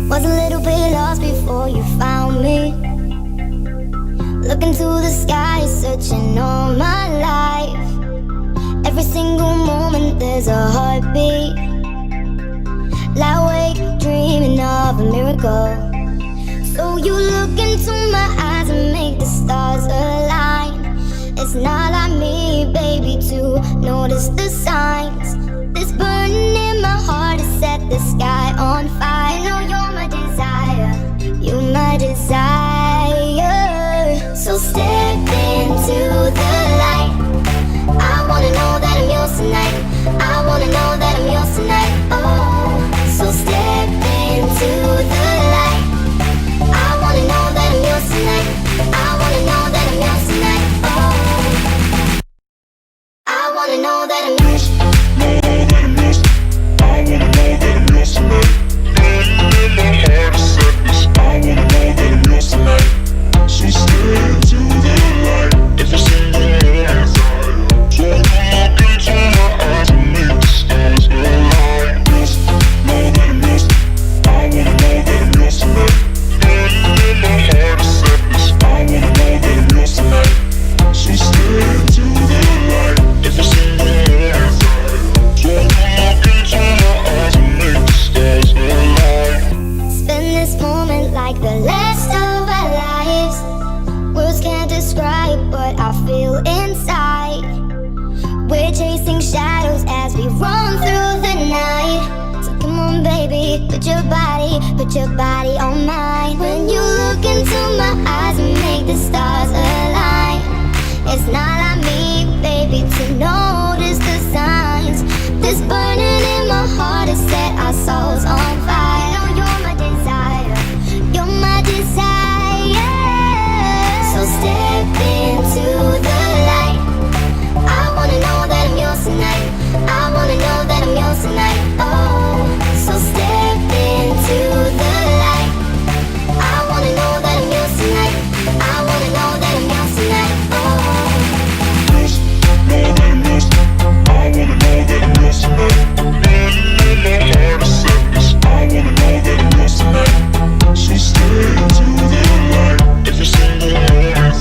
Was a little bit lost before you found me. Looking to the sky, searching all my life. Every single moment there's a heartbeat. Lie awake, dreaming of a miracle. So you look into my eyes and make the stars align. It's not like me, baby, to notice the signs. This burning in my heart has set the sky on fire. You know you're my desire, you're my desire. So step into the light. I wanna know that I'm yours tonight. I wanna know that I'm yours tonight. Oh, so step into the light. I wanna know that I'm yours tonight. I wanna know that I'm yours tonight. Oh, I wanna know that I'm yours. Put your body on mine. When you look into my eyes and make the stars align. It's not like me, baby, to notice the signs. This burning in my heart has set our souls on fire. No, you're my desire, you're my desire. So step into the light. I wanna know that I'm yours tonight. I wanna know that I'm yours tonight. Oh, so step into the light. I wanna know that I'm yours tonight. I wanna know that I'm yours tonight. Oh, yours, know that I'm yours. I wanna know that I'm yours tonight. In my heart is sadness. I wanna know that I'm yours tonight. So stay into the light. Every single moment.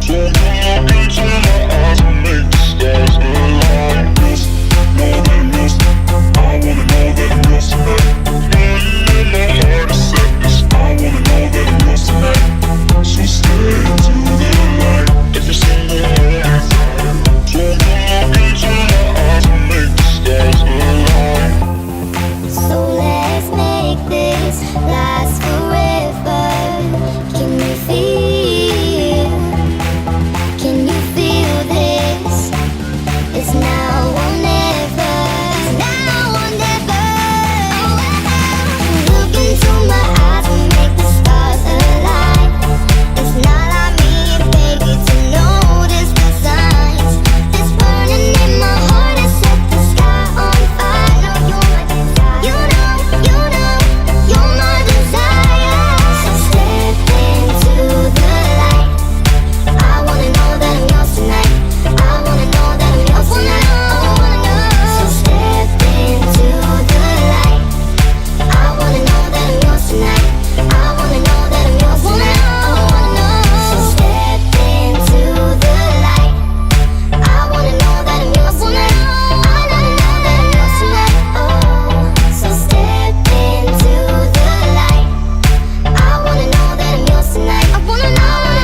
So look into my eyes and make the stars align. Yours, know that I'm yours. I wanna know that I'm yours tonight. In my heart is sadness. I wanna know that I'm yours tonight. So stay into the light. Every single moment. So look into my eyes and make the stars align. So let's make this last forever. Can you feel? Can you feel this? It's now or never. It's now or never. Look into my eyes and make the stars align. It's not like me, baby, to notice the signs. This burning in my heart has set the sky on fire. No, you're my desire. You know, you're my desire. So step into the light. I wanna know that I'm yours tonight. I wanna know that I'm yours tonight. So step into the light. I wanna know that I'm yours tonight. I wanna know that I'm yours tonight. So step into the light. I wanna know that I'm yours tonight. I wanna know that I'm yours tonight. Oh, so step into the light. I wanna know that I'm yours tonight. I wanna know that I'm yours tonight.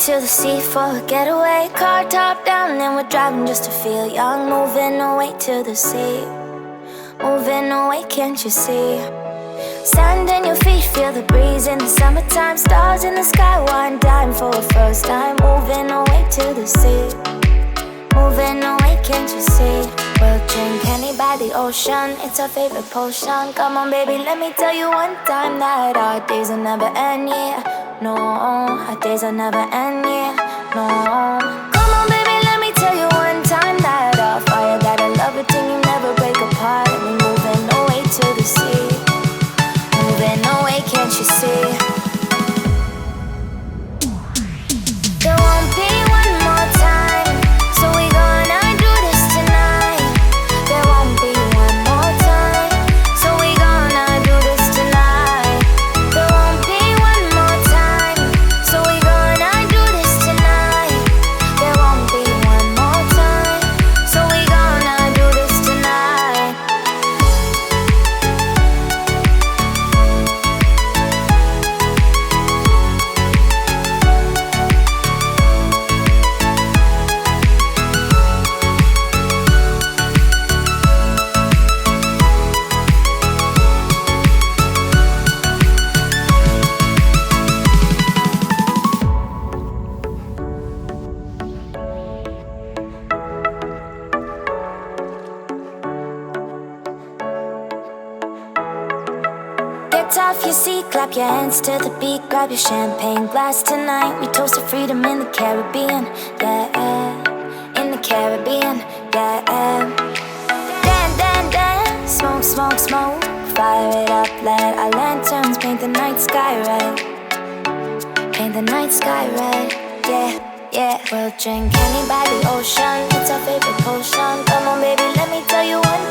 To the sea for a getaway, car top down and we're driving just to feel young. Moving away to the sea, moving away, can't you see? Sand in your feet, feel the breeze in the summertime. Stars in the sky, one dime for a first time. Moving away to the sea, moving away, can't you see? We'll drink honey by the ocean, it's our favorite potion. Come on baby, let me tell you one time that our days will never end, yeah. No, our days will never end, yeah. No. Come on baby, let me tell you one time that our fire got a love it till you never break apart. And we moving away to the sea, moving away, can't you see? There won't be one more time, so we gonna do this tonight. There won't be one more time, so we gonna do this tonight. There won't be one more time, so we gonna do this tonight. There won't be one more time, so we gonna do this tonight. Get off your seat, clap your hands to the beat. Grab your champagne glass tonight. We toast to freedom in the Caribbean, yeah. In the Caribbean, yeah. Dance, dance, dance, smoke, smoke, smoke. Fire it up, let our lanterns paint the night sky red. Paint the night sky red, yeah, yeah. We'll drink honey by the ocean, it's our favorite potion. Come on baby, let me tell you one